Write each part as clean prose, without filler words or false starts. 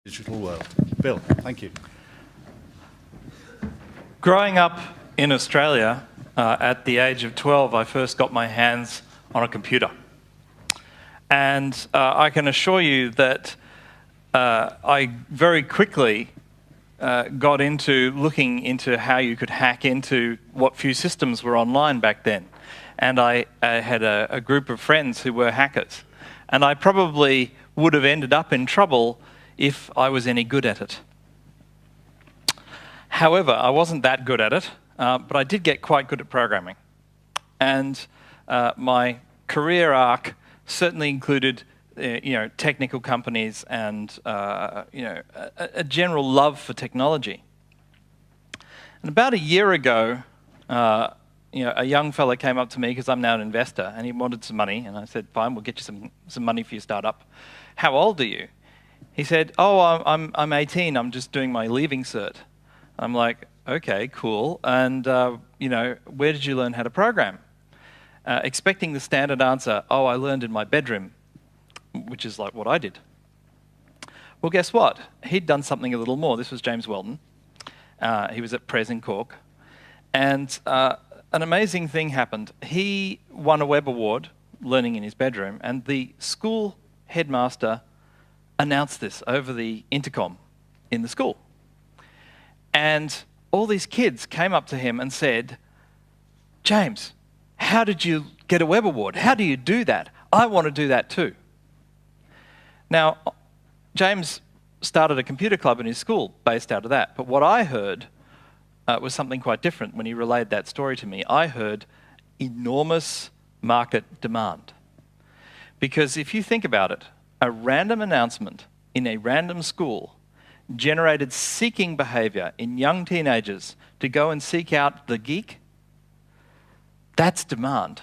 digital world. Bill, thank you. Growing up in Australia, at the age of 12, I first got my hands on a computer. And I can assure you that I very quickly got into looking into how you could hack into what few systems were online back then. And I had a group of friends who were hackers. And I probably would have ended up in trouble if I was any good at it. However, I wasn't that good at it, but I did get quite good at programming. And my career arc certainly included technical companies and a general love for technology. And about a year ago, a young fella came up to me, because I'm now an investor, and he wanted some money, and I said, fine, we'll get you some money for your startup. How old are you? He said, oh, I'm 18, I'm just doing my leaving cert. I'm like, okay, cool, and where did you learn how to program? Expecting the standard answer, oh, I learned in my bedroom, which is like what I did. Well, guess what? He'd done something a little more. This was James Weldon. He was at Pres in Cork. And an amazing thing happened. He won a Web Award, learning in his bedroom, and the school headmaster announced this over the intercom in the school. And all these kids came up to him and said, James, how did you get a Web Award? How do you do that? I want to do that too. Now, James started a computer club in his school based out of that. But what I heard was something quite different when he relayed that story to me. I heard enormous market demand. Because if you think about it, a random announcement in a random school generated seeking behavior in young teenagers to go and seek out the geek. That's demand.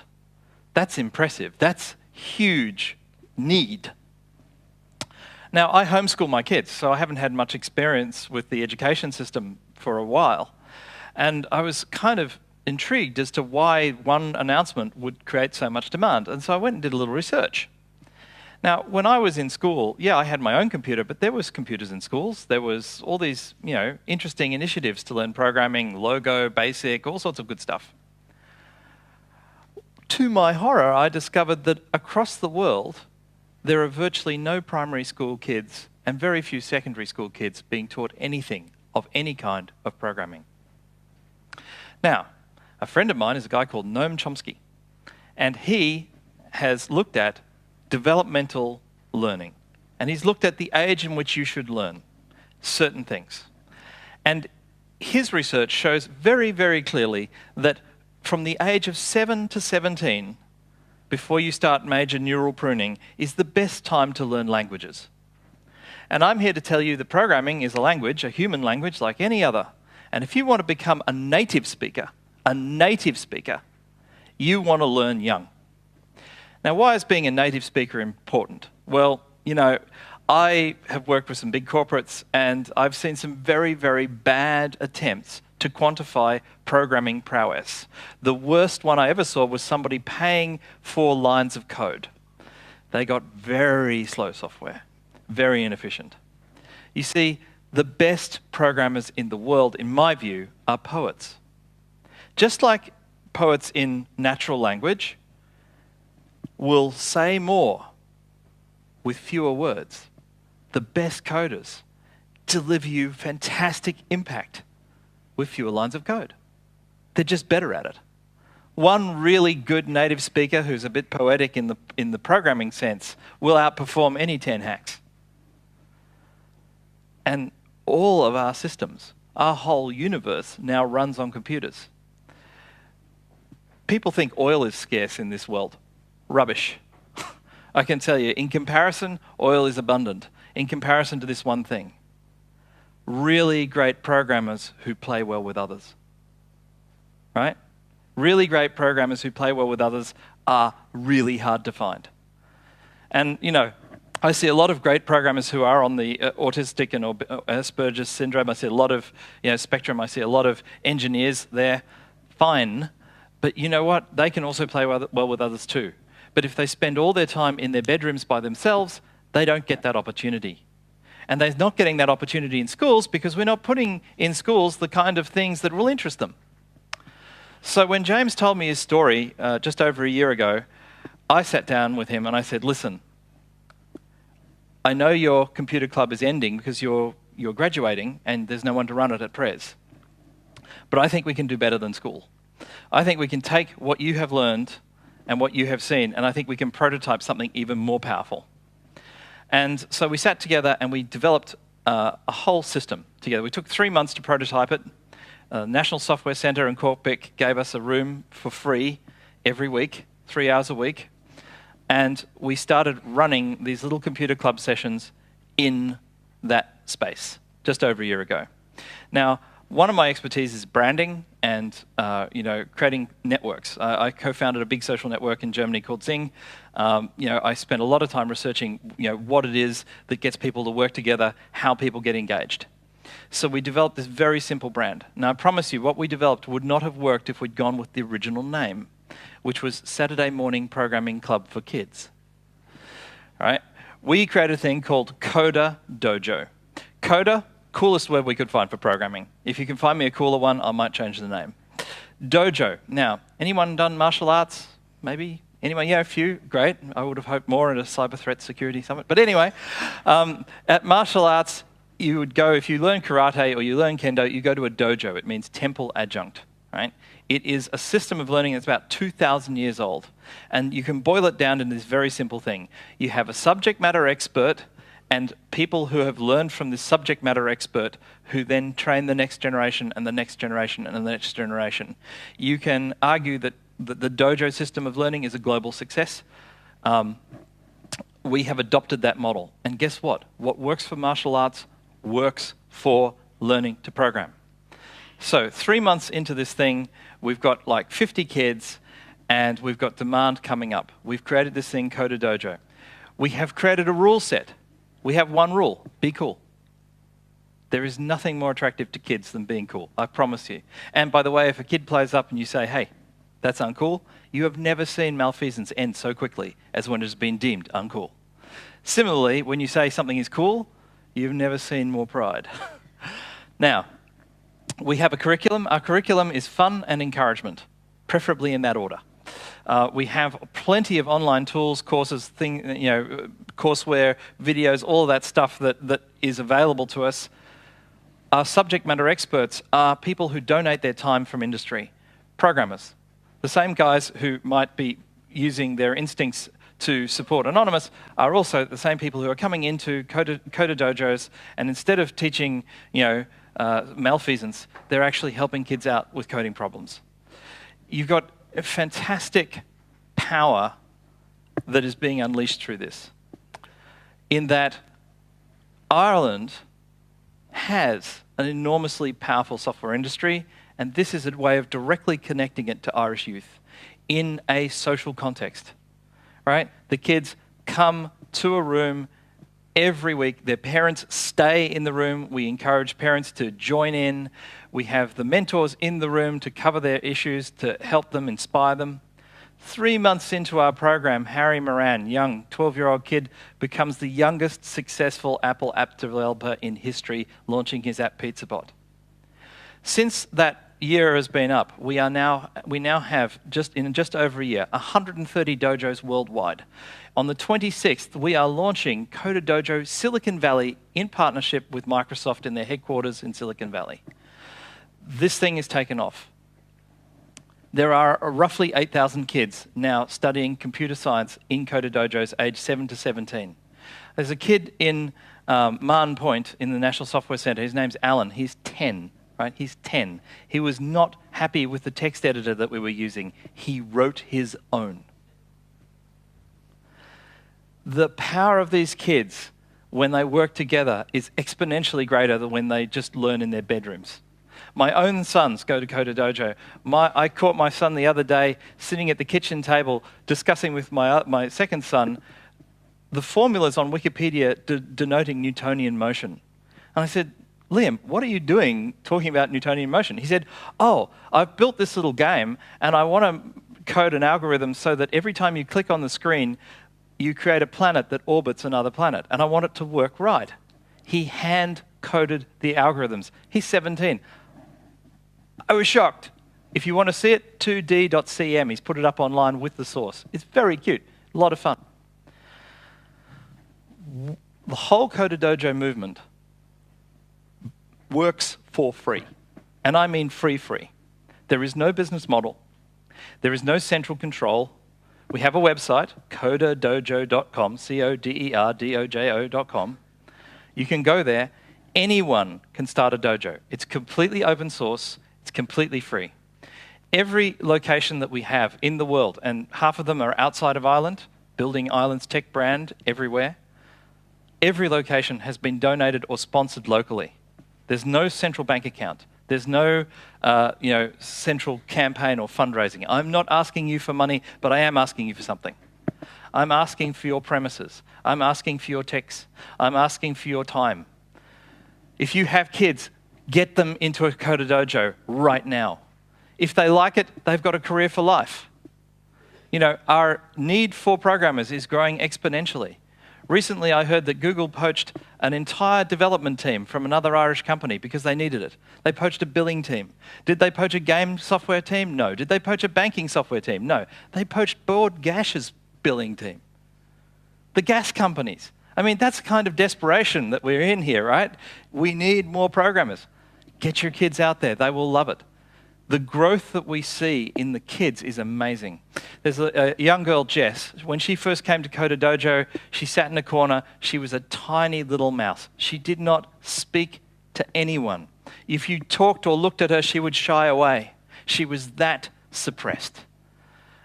That's impressive. That's huge need. Now, I homeschool my kids, so I haven't had much experience with the education system for a while. And I was kind of intrigued as to why one announcement would create so much demand. And so I went and did a little research. Now, when I was in school, yeah, I had my own computer, but there was computers in schools. There was all these, interesting initiatives to learn programming, Logo, Basic, all sorts of good stuff. To my horror, I discovered that across the world, there are virtually no primary school kids and very few secondary school kids being taught anything of any kind of programming. Now, a friend of mine is a guy called Noam Chomsky, and he has looked at developmental learning. And he's looked at the age in which you should learn certain things. And his research shows very, very clearly that from the age of 7 to 17, before you start major neural pruning, is the best time to learn languages. And I'm here to tell you that programming is a language, a human language like any other. And if you want to become a native speaker, you want to learn young. Now, why is being a native speaker important? Well, I have worked with some big corporates, and I've seen some very, very bad attempts to quantify programming prowess. The worst one I ever saw was somebody paying for lines of code. They got very slow software, very inefficient. You see, the best programmers in the world, in my view, are poets. Just like poets in natural language will say more with fewer words. The best coders deliver you fantastic impact with fewer lines of code. They're just better at it. One really good native speaker who's a bit poetic in the programming sense will outperform any 10 hacks. And all of our systems, our whole universe now runs on computers. People think oil is scarce in this world. Rubbish. I can tell you, in comparison, oil is abundant. In comparison to this one thing. Really great programmers who play well with others. Right? Really great programmers who play well with others are really hard to find. And, I see a lot of great programmers who are on the autistic and Asperger's syndrome. I see a lot of spectrum. I see a lot of engineers there. Fine. But you know what? They can also play well with others too. But if they spend all their time in their bedrooms by themselves, they don't get that opportunity. And they're not getting that opportunity in schools because we're not putting in schools the kind of things that will interest them. So when James told me his story just over a year ago, I sat down with him and I said, listen, I know your computer club is ending because you're graduating and there's no one to run it at Pres. But I think we can do better than school. I think we can take what you have learned and what you have seen, and I think we can prototype something even more powerful. And so we sat together and we developed a whole system together. We took 3 months to prototype it. National Software Centre in Corkbic gave us a room for free every week, 3 hours a week. And we started running these little computer club sessions in that space just over a year ago. Now, one of my expertise is branding and creating networks. I co-founded a big social network in Germany called Zing. I spent a lot of time researching what it is that gets people to work together, how people get engaged. So we developed this very simple brand. Now, I promise you, what we developed would not have worked if we'd gone with the original name, which was Saturday Morning Programming Club for Kids. All right? We created a thing called Coderdojo. Coder, coolest word we could find for programming. If you can find me a cooler one, I might change the name. Dojo. Now, anyone done martial arts? Maybe? Anyone? Yeah, a few. Great. I would have hoped more at a cyber threat security summit. But anyway, at martial arts, you would go, if you learn karate or you learn kendo, you go to a dojo. It means temple adjunct, right? It is a system of learning that's about 2,000 years old. And you can boil it down into this very simple thing. You have a subject matter expert and people who have learned from this subject matter expert who then train the next generation and the next generation and the next generation. You can argue that the dojo system of learning is a global success. We have adopted that model. And guess what? What works for martial arts works for learning to program. So 3 months into this thing, we've got like 50 kids and we've got demand coming up. We've created this thing, Coderdojo. We have created a rule set. We have one rule: be cool. There is nothing more attractive to kids than being cool, I promise you. And by the way, if a kid plays up and you say, hey, that's uncool, you have never seen malfeasance end so quickly as when it has been deemed uncool. Similarly, when you say something is cool, you've never seen more pride. Now, we have a curriculum. Our curriculum is fun and encouragement, preferably in that order. We have plenty of online tools, courses, courseware, videos, all of that stuff that is available to us. Our subject matter experts are people who donate their time from industry. Programmers, the same guys who might be using their instincts to support Anonymous are also the same people who are coming into Coderdojos, and instead of teaching malfeasance, they're actually helping kids out with coding problems. You've got a fantastic power that is being unleashed through this, in that Ireland has an enormously powerful software industry, and this is a way of directly connecting it to Irish youth in a social context, right? The kids come to a room every week. Their parents stay in the room. We encourage parents to join in. We have the mentors in the room to cover their issues, to help them, inspire them. 3 months into our program, Harry Moran, young 12-year-old kid, becomes the youngest successful Apple app developer in history, launching his app PizzaBot. Since that year has been up, we now have, in just over a year, 130 dojos worldwide. On the 26th, we are launching Coderdojo Silicon Valley in partnership with Microsoft in their headquarters in Silicon Valley. This thing is taken off. There are roughly 8,000 kids now studying computer science in Coderdojos aged 7 to 17. There's a kid in Mahon Point in the National Software Centre. His name's Alan. He's 10. Right? He's 10. He was not happy with the text editor that we were using. He wrote his own. The power of these kids when they work together is exponentially greater than when they just learn in their bedrooms. My own sons go to Coderdojo. I caught my son the other day sitting at the kitchen table discussing with my second son the formulas on Wikipedia denoting Newtonian motion. And I said, Liam, what are you doing talking about Newtonian motion? He said, oh, I've built this little game and I want to code an algorithm so that every time you click on the screen, you create a planet that orbits another planet, and I want it to work right. He hand-coded the algorithms. He's 17. I was shocked. If you want to see it, 2d.cm. He's put it up online with the source. It's very cute. A lot of fun. The whole Coderdojo movement works for free. And I mean free. There is no business model. There is no central control. We have a website, coderdojo.com, coderdojo.com. You can go there. Anyone can start a dojo. It's completely open source. It's completely free. Every location that we have in the world, and half of them are outside of Ireland, building Ireland's tech brand everywhere, every location has been donated or sponsored locally. There's no central bank account. There's no central campaign or fundraising. I'm not asking you for money, but I am asking you for something. I'm asking for your premises. I'm asking for your techs. I'm asking for your time. If you have kids, get them into a Coderdojo right now. If they like it, they've got a career for life. You know, our need for programmers is growing exponentially. Recently, I heard that Google poached an entire development team from another Irish company because they needed it. They poached a billing team. Did they poach a game software team? No. Did they poach a banking software team? No. They poached Bord Gash's billing team. The gas companies. I mean, that's the kind of desperation that we're in here, right? We need more programmers. Get your kids out there. They will love it. The growth that we see in the kids is amazing. There's a young girl, Jess. When she first came to Coderdojo, she sat in a corner. She was a tiny little mouse. She did not speak to anyone. If you talked or looked at her, she would shy away. She was that suppressed.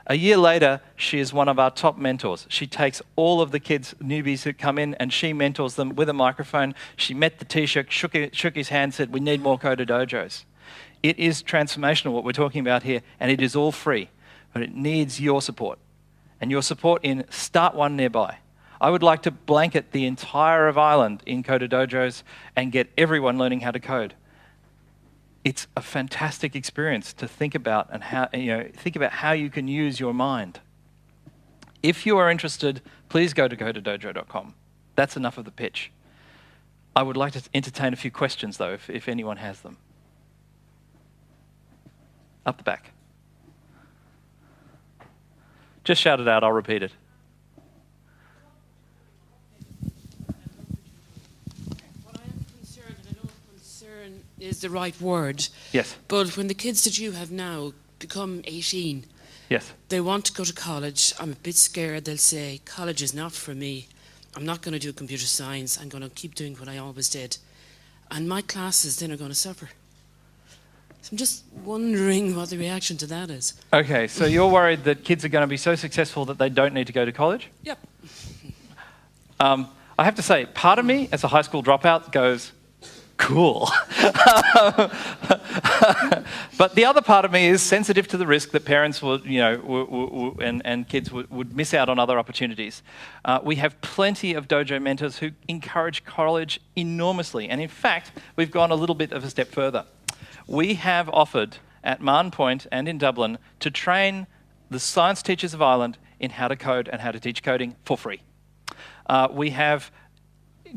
A year later, she is one of our top mentors. She takes all of the kids, newbies who come in, and she mentors them with a microphone. She met the Taoiseach, shook his hand, said, "We need more Coderdojos." It is transformational, what we're talking about here, and it is all free, but it needs your support, and your support in start one nearby. I would like to blanket the entire of Ireland in Coderdojos and get everyone learning how to code. It's a fantastic experience to think about and how you can use your mind. If you are interested, please go to coderdojo.com. That's enough of the pitch. I would like to entertain a few questions, though, if anyone has them. Up the back. Just shout it out, I'll repeat it. What I am concerned, and I know concern is the right word. Yes. But when the kids that you have now become 18, yes, they want to go to college. I'm a bit scared. They'll say, college is not for me. I'm not going to do computer science. I'm going to keep doing what I always did. And my classes then are going to suffer. So I'm just wondering what the reaction to that is. Okay, so you're worried that kids are going to be so successful that they don't need to go to college? Yep. I have to say, part of me, as a high school dropout, goes, cool. But the other part of me is sensitive to the risk that parents would, and kids would miss out on other opportunities. We have plenty of dojo mentors who encourage college enormously. And in fact, we've gone a little bit of a step further. We have offered at Marne Point and in Dublin to train the science teachers of Ireland in how to code and how to teach coding for free. We have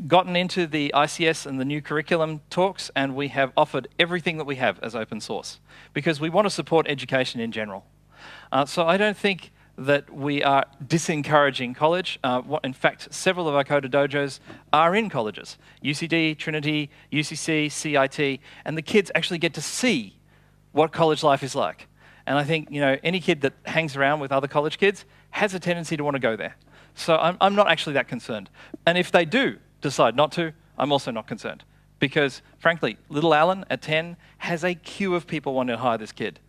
gotten into the ICS and the new curriculum talks, and we have offered everything that we have as open source because we want to support education in general. So I don't think that we are disencouraging college. In fact, several of our Coderdojos are in colleges. UCD, Trinity, UCC, CIT, and the kids actually get to see what college life is like. And I think any kid that hangs around with other college kids has a tendency to want to go there. So I'm not actually that concerned. And if they do decide not to, I'm also not concerned. Because, frankly, little Alan at 10 has a queue of people wanting to hire this kid.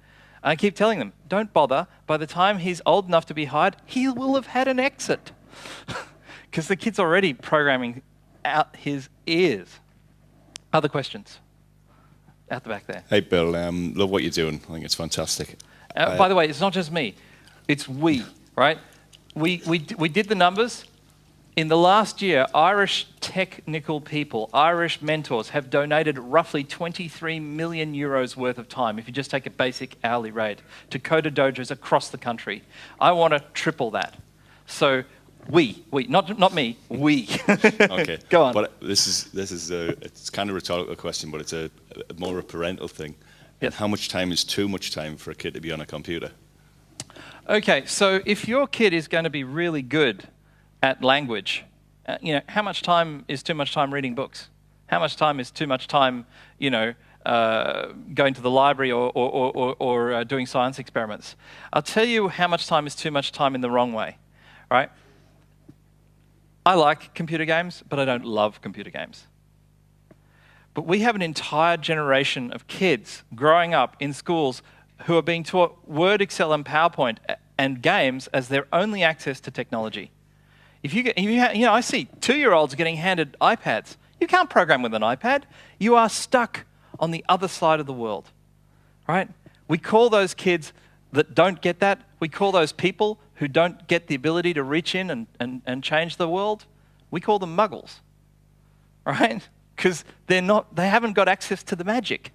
I keep telling them, don't bother. By the time he's old enough to be hired, he will have had an exit. Because the kid's already programming out his ears. Other questions? Out the back there. Hey, Bill. Love what you're doing. I think it's fantastic. By the way, it's not just me. It's we, right? We did the numbers. In the last year, Irish technical people, Irish mentors, have donated roughly 23 million euros worth of time, if you just take a basic hourly rate, to Coderdojos across the country. I want to triple that. So We, not me, we. Okay. Go on. But this is it's kind of a rhetorical question, but it's a more a parental thing. Yes. How much time is too much time for a kid to be on a computer? Okay, so if your kid is going to be really good at language, how much time is too much time reading books? How much time is too much time, going to the library or doing science experiments? I'll tell you how much time is too much time in the wrong way, right? I like computer games, but I don't love computer games. But we have an entire generation of kids growing up in schools who are being taught Word, Excel, and PowerPoint and games as their only access to technology. I see 2-year-olds getting handed iPads. You can't program with an iPad. You are stuck on the other side of the world, right? We call those kids that don't get that, we call those people who don't get the ability to reach in and change the world, we call them muggles, right? Because they haven't got access to the magic.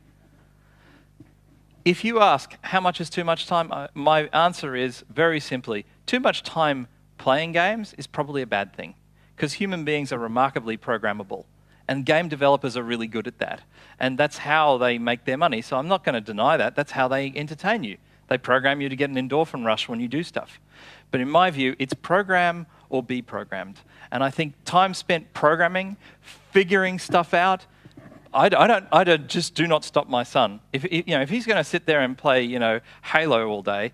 If you ask how much is too much time, my answer is very simply, too much time playing games is probably a bad thing, because human beings are remarkably programmable. And game developers are really good at that. And that's how they make their money. So I'm not going to deny that. That's how they entertain you. They program you to get an endorphin rush when you do stuff. But in my view, it's program or be programmed. And I think time spent programming, figuring stuff out, I just do not stop my son. If he's going to sit there and play, Halo all day,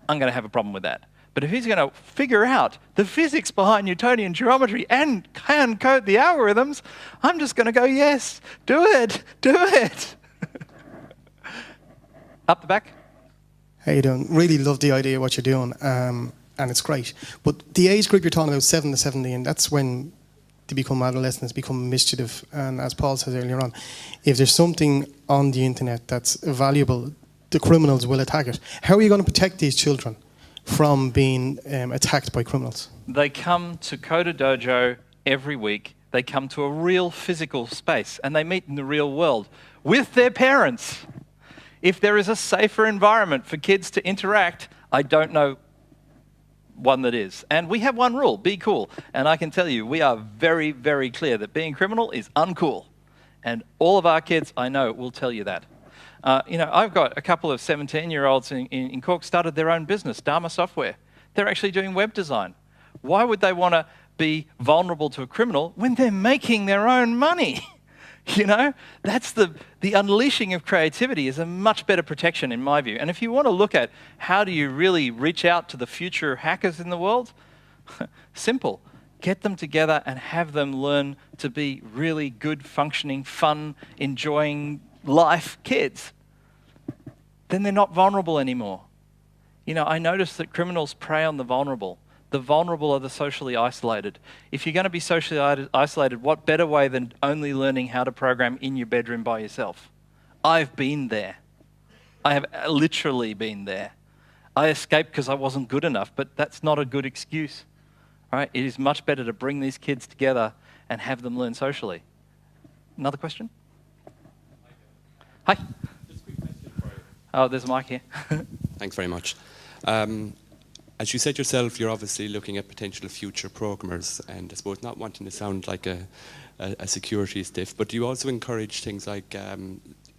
I'm going to have a problem with that. But if he's going to figure out the physics behind Newtonian geometry and can code the algorithms, I'm just going to go, yes, do it. Up the back. How you doing? Really love the idea of what you're doing, and it's great. But the age group you're talking about, 7 to 17, that's when they become adolescents, become mischievous. And as Paul says earlier on, if there's something on the internet that's valuable, the criminals will attack it. How are you going to protect these children from being attacked by criminals? They come to Coderdojo every week. They come to a real physical space and they meet in the real world with their parents. If there is a safer environment for kids to interact, I don't know one that is. And we have one rule, be cool. And I can tell you, we are very, very clear that being criminal is uncool. And all of our kids, I know, will tell you that. I've got a couple of 17-year-olds in Cork started their own business, Dharma Software. They're actually doing web design. Why would they want to be vulnerable to a criminal when they're making their own money? That's the unleashing of creativity is a much better protection in my view. And if you want to look at how do you really reach out to the future hackers in the world, simple. Get them together and have them learn to be really good, functioning, fun, enjoying life kids. Then they're not vulnerable anymore. I notice that criminals prey on the vulnerable. The vulnerable are the socially isolated. If you're going to be socially isolated, what better way than only learning how to program in your bedroom by yourself? I've been there. I have literally been there. I escaped because I wasn't good enough, but that's not a good excuse. Right? It is much better to bring these kids together and have them learn socially. Another question? Hi. Just a quick question for you. Oh, there's a mic here. Thanks very much. As you said yourself, you're obviously looking at potential future programmers, and I suppose not wanting to sound like a security stiff, but do you also encourage things like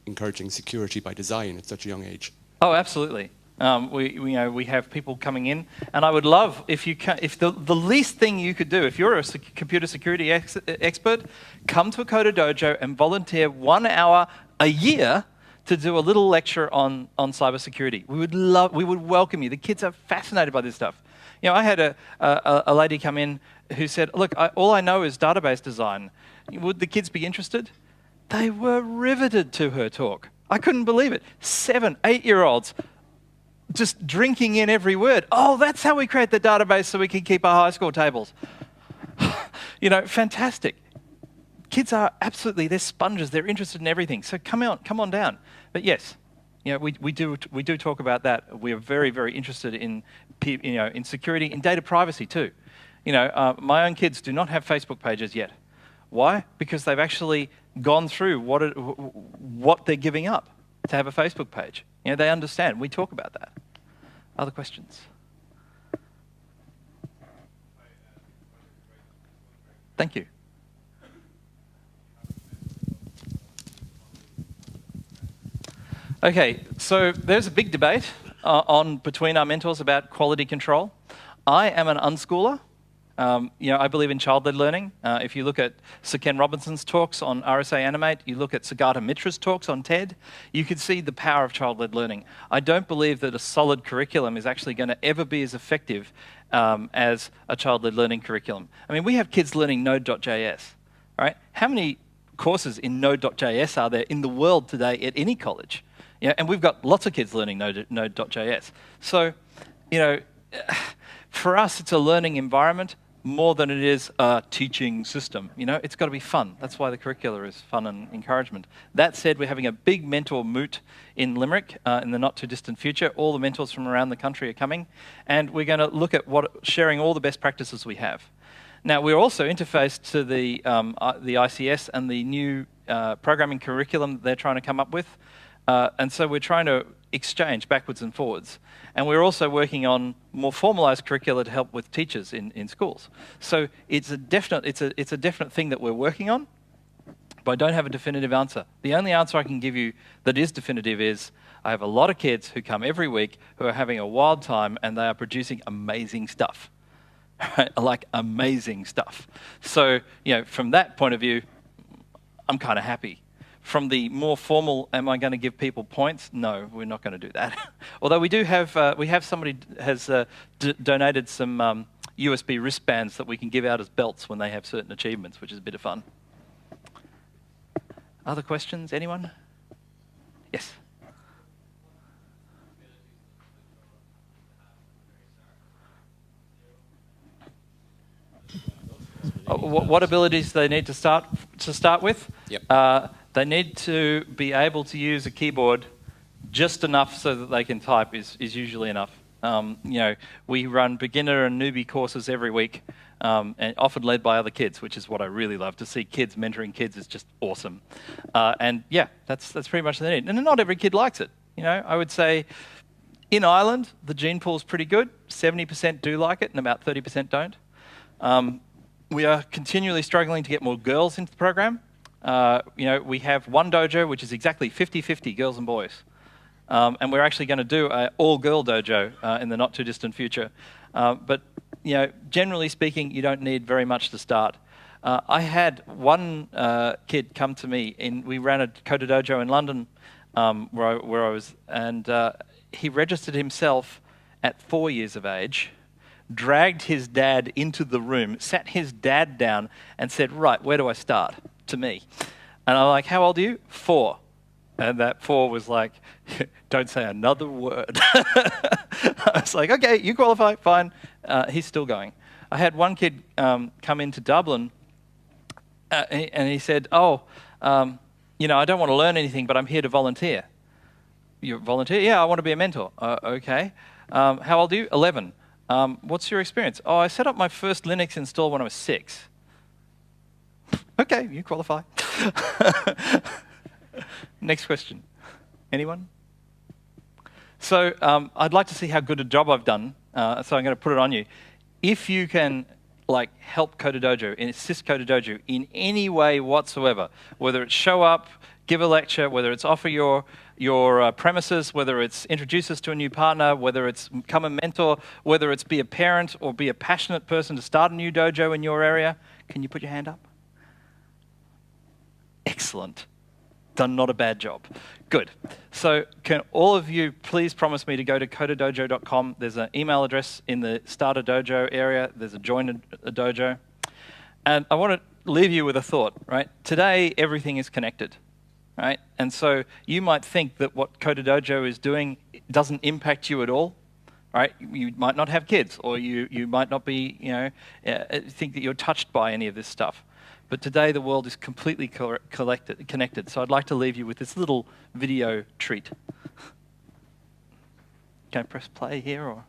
encouraging security by design at such a young age? Oh, absolutely. We have people coming in, and I would love if the least thing you could do, if you're a computer security expert, come to a Coderdojo and volunteer 1 hour a year to do a little lecture on cybersecurity. We would welcome you. The kids are fascinated by this stuff. I had a lady come in who said, look, all I know is database design. Would the kids be interested? They were riveted to her talk. I couldn't believe it. 7, 8-year-olds just drinking in every word. Oh, that's how we create the database so we can keep our high score tables. Fantastic. Kids are absolutely, they're sponges. They're interested in everything. So come on down. But yes, we do talk about that. We are very, very interested in security, in data privacy too. My own kids do not have Facebook pages yet. Why? Because they've actually gone through what they're giving up to have a Facebook page. They understand. We talk about that. Other questions? Thank you. Okay, so there's a big debate between our mentors about quality control. I am an unschooler. I believe in child-led learning. If you look at Sir Ken Robinson's talks on RSA Animate, you look at Sugata Mitra's talks on TED, you can see the power of child-led learning. I don't believe that a solid curriculum is actually going to ever be as effective as a child-led learning curriculum. I mean, we have kids learning Node.js, right? How many courses in Node.js are there in the world today at any college? And we've got lots of kids learning Node.js. So, for us, it's a learning environment more than it is a teaching system. It's got to be fun. That's why the curricula is fun and encouragement. That said, we're having a big mentor moot in Limerick in the not-too-distant future. All the mentors from around the country are coming, and we're going to look at sharing all the best practices we have. Now, we're also interfaced to the ICS and the new programming curriculum that they're trying to come up with. And so we're trying to exchange backwards and forwards. And we're also working on more formalized curricula to help with teachers in schools. So it's a definite thing that we're working on, but I don't have a definitive answer. The only answer I can give you that is definitive is I have a lot of kids who come every week who are having a wild time and they are producing amazing stuff. Right? Like amazing stuff. So, from that point of view, I'm kind of happy. From the more formal, am I going to give people points? No, we're not going to do that. Although we do have, somebody has donated some USB wristbands that we can give out as belts when they have certain achievements, which is a bit of fun. Other questions? Anyone? Yes. What abilities do they need to start with? Yep. They need to be able to use a keyboard just enough so that they can type is usually enough. We run beginner and newbie courses every week, and often led by other kids, which is what I really love. To see kids mentoring kids is just awesome. That's pretty much what they need. And not every kid likes it. I would say in Ireland, the gene pool is pretty good. 70% do like it and about 30% don't. We are continually struggling to get more girls into the program. We have one dojo, which is exactly 50-50 girls and boys. And we're actually going to do an all-girl dojo in the not-too-distant future. But generally speaking, you don't need very much to start. I had one kid come to me. We ran a Coderdojo in London where I was, and he registered himself at 4 years of age, dragged his dad into the room, sat his dad down, and said, "Right, where do I start?" to me. And I'm like, "How old are you?" 4. And that 4 was like, "Don't say another word." I was like, "Okay, you qualify, fine." He's still going. I had one kid come into Dublin, and he said, "Oh, I don't want to learn anything, but I'm here to volunteer." "You volunteer?" "Yeah, I want to be a mentor." "Okay. How old are you?" 11. "What's your experience?" "Oh, I set up my first Linux install when I was 6. "Okay, you qualify." Next question. Anyone? So I'd like to see how good a job I've done, so I'm going to put it on you. If you can help Coderdojo and assist Coderdojo in any way whatsoever, whether it's show up, give a lecture, whether it's offer your premises, whether it's introduce us to a new partner, whether it's become a mentor, whether it's be a parent or be a passionate person to start a new dojo in your area, can you put your hand up? Excellent. Done not a bad job. Good. So can all of you please promise me to go to coderdojo.com. There's an email address in the Start a Dojo area. There's a Join a Dojo. And I want to leave you with a thought, right? Today, everything is connected, right? And so you might think that what Coderdojo is doing doesn't impact you at all, right? You might not have kids, or you might not be, think that you're touched by any of this stuff. But today the world is completely connected. So I'd like to leave you with this little video treat. Can I press play here or?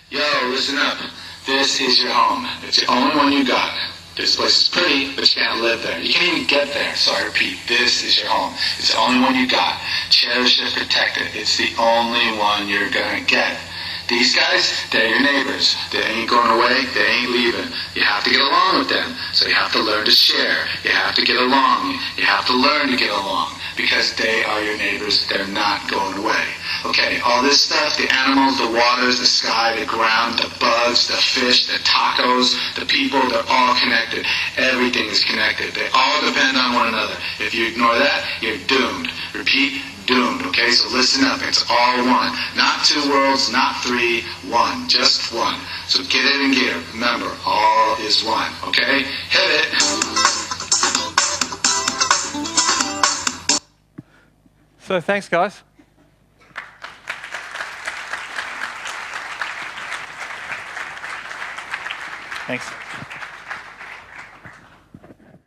Yo, listen up. This is your home. It's the only one you got. This place is pretty, but you can't live there. You can't even get there. So I repeat, this is your home. It's the only one you got. Cherish it, protect it. It's the only one you're gonna get. These guys, they're your neighbors. They ain't going away, they ain't leaving. You have to get along with them. So you have to learn to share. You have to get along. You have to learn to get along. Because they are your neighbors, they're not going away. Okay, all this stuff, the animals, the waters, the sky, the ground, the bugs, the fish, the tacos, the people, they're all connected. Everything is connected. They all depend on one another. If you ignore that, you're doomed. Repeat, doomed. Okay, so listen up. It's all one. Not two worlds, not three, one. Just one. So get it in gear. Remember, all is one. Okay? Hit it. So thanks, guys. Thanks.